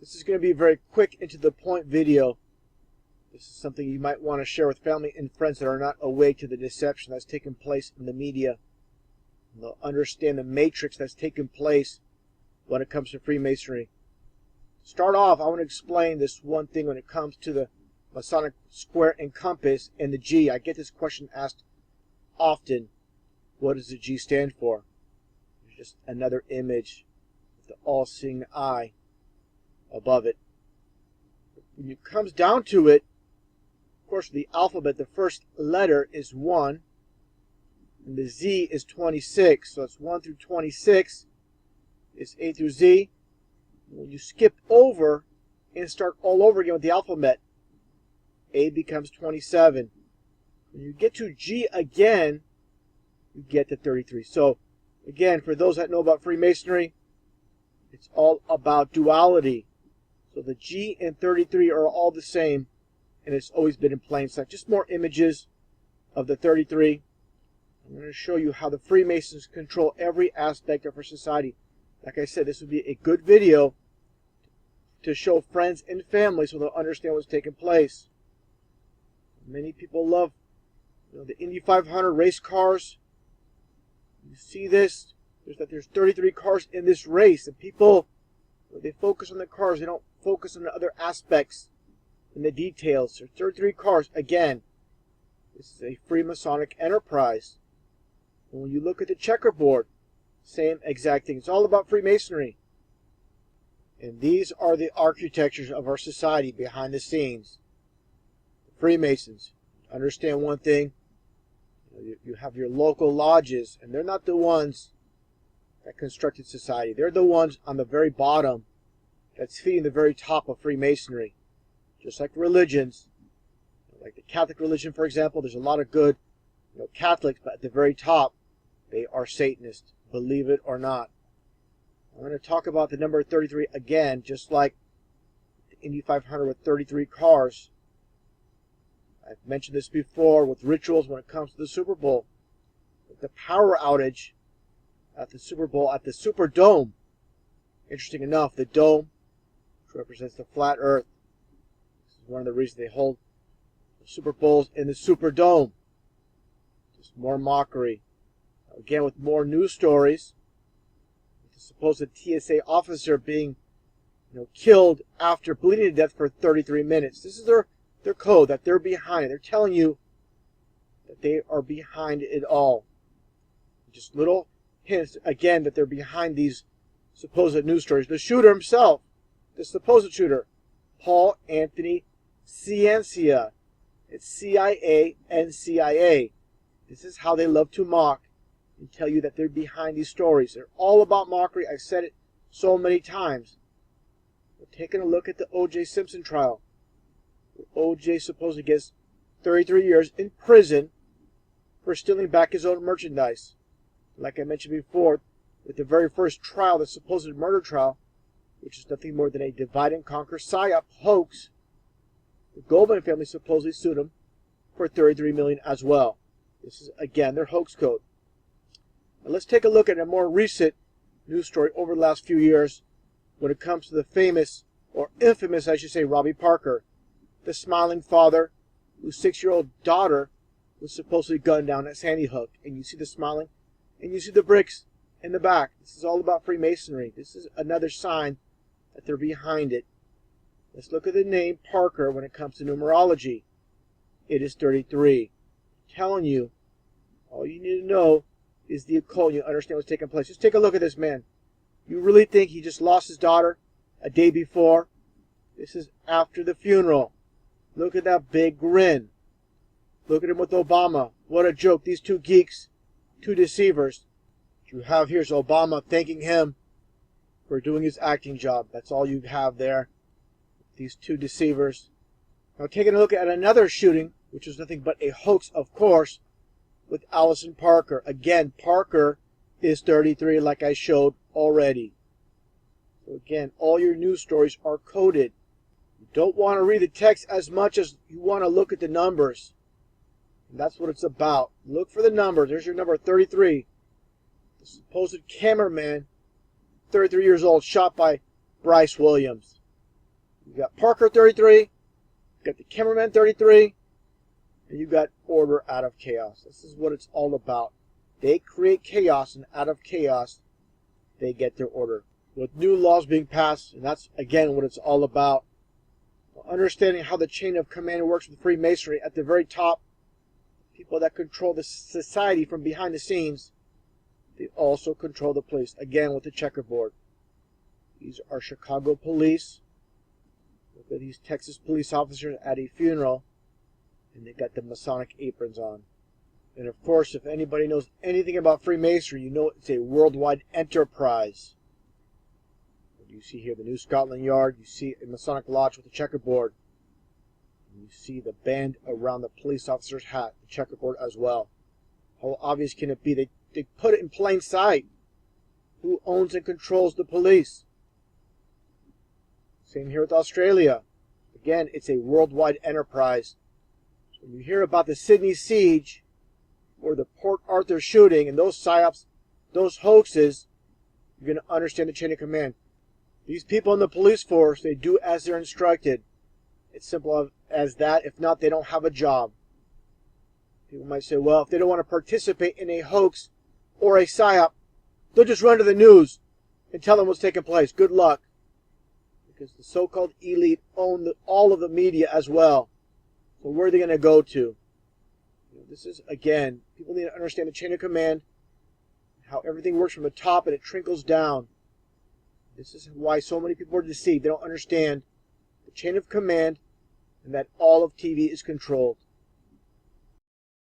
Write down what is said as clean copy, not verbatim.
This is going to be a very quick and to the point video. This is something you might want to share with family and friends that are not awake to the deception that's taking place in the media. They'll understand the matrix that's taking place when it comes to Freemasonry. To start off, I want to explain this one thing when it comes to the Masonic square and compass and the G. I get this question asked often. What does the G stand for? It's just another image with the all-seeing eye above it. When it comes down to it, of course, the alphabet, the first letter is 1, and the Z is 26. So it's 1 through 26 is A through Z. When you skip over and start all over again with the alphabet, A becomes 27. When you get to G again, you get to 33. So, again, for those that know about Freemasonry, it's all about duality. So the G and 33 are all the same, and it's always been in plain sight. Just more images of the 33. I'm going to show you how the Freemasons control every aspect of our society. Like I said, this would be a good video to show friends and family so they'll understand what's taking place. Many people love the Indy 500 race cars. You see this? There's 33 cars in this race, and people, they focus on the cars. They don't focus on the other aspects and the details. There's 33 cars. Again, this is a Freemasonic enterprise. And when you look at the checkerboard, same exact thing. It's all about Freemasonry. And these are the architectures of our society behind the scenes. The Freemasons. Understand one thing. You have your local lodges, and they're not the ones that constructed society. They're the ones on the very bottom that's feeding the very top of Freemasonry. Just like religions, like the Catholic religion, for example, there's a lot of good Catholics, but at the very top, they are Satanists, believe it or not. I'm going to talk about the number 33 again, just like the Indy 500 with 33 cars. I've mentioned this before with rituals when it comes to the Super Bowl. The power outage at the Super Bowl, at the Superdome. Interesting enough, the dome, which represents the flat earth. This is one of the reasons they hold the Super Bowls in the Superdome. Just more mockery. Again, with more news stories. With the supposed TSA officer being killed after bleeding to death for 33 minutes. This is their code, that they're behind it. They're telling you that they are behind it all. Just little hints, again, that they're behind these supposed news stories. The shooter himself, the supposed shooter, Paul Anthony Ciancia. It's CIA. This is how they love to mock and tell you that they're behind these stories. They're all about mockery. I've said it so many times. But taking a look at the O.J. Simpson trial. O.J. supposedly gets 33 years in prison for stealing back his own merchandise. Like I mentioned before, with the very first trial, the supposed murder trial, which is nothing more than a divide and conquer psyop hoax, the Goldman family supposedly sued him for $33 million as well. This is, again, their hoax code. Now let's take a look at a more recent news story over the last few years when it comes to the famous, or infamous, I should say, Robbie Parker, the smiling father whose 6-year-old daughter was supposedly gunned down at Sandy Hook. And you see the smiling, and you see the bricks in the back. This is all about Freemasonry. This is another sign that they're behind it. Let's look at the name Parker when it comes to numerology. It is 33. I'm telling you, all you need to know is the occult. You understand what's taking place. Just take a look at this man. You really think he just lost his daughter a day before? This is after the funeral. Look at that big grin. Look at him with Obama. What a joke. These two geeks, two deceivers. What you have here is Obama thanking him for doing his acting job. That's all you have there. These two deceivers. Now taking a look at another shooting, which was nothing but a hoax, of course, with Allison Parker. Again, Parker is 33, like I showed already. So again, all your news stories are coded. You don't want to read the text as much as you want to look at the numbers. And that's what it's about. Look for the numbers. There's your number 33. The supposed cameraman, 33 years old, shot by Bryce Williams. You got Parker 33, you got the cameraman 33, and you got order out of chaos. This is what it's all about. They create chaos, and out of chaos, they get their order. With new laws being passed, and that's, again, what it's all about. Understanding how the chain of command works with Freemasonry, at the very top, people that control the society from behind the scenes, they also control the police, again, with the checkerboard. These are Chicago police. Look at these Texas police officers at a funeral, and they got the Masonic aprons on. And of course, if anybody knows anything about Freemasonry, you know it's a worldwide enterprise. You see here the New Scotland Yard. You see a Masonic lodge with a checkerboard. And you see the band around the police officer's hat, the checkerboard as well. How obvious can it be? They put it in plain sight. Who owns and controls the police? Same here with Australia. Again, it's a worldwide enterprise. So when you hear about the Sydney siege or the Port Arthur shooting and those psyops, those hoaxes, you're going to understand the chain of command. These people in the police force, they do as they're instructed. It's simple as that. If not, they don't have a job. People might say, well, if they don't want to participate in a hoax or a psyop, they'll just run to the news and tell them what's taking place. Good luck. Because the so-called elite own all of the media as well. So where are they going to go to? This is, again, people need to understand the chain of command, how everything works from the top and it trickles down. This is why so many people are deceived. They don't understand the chain of command and that all of TV is controlled.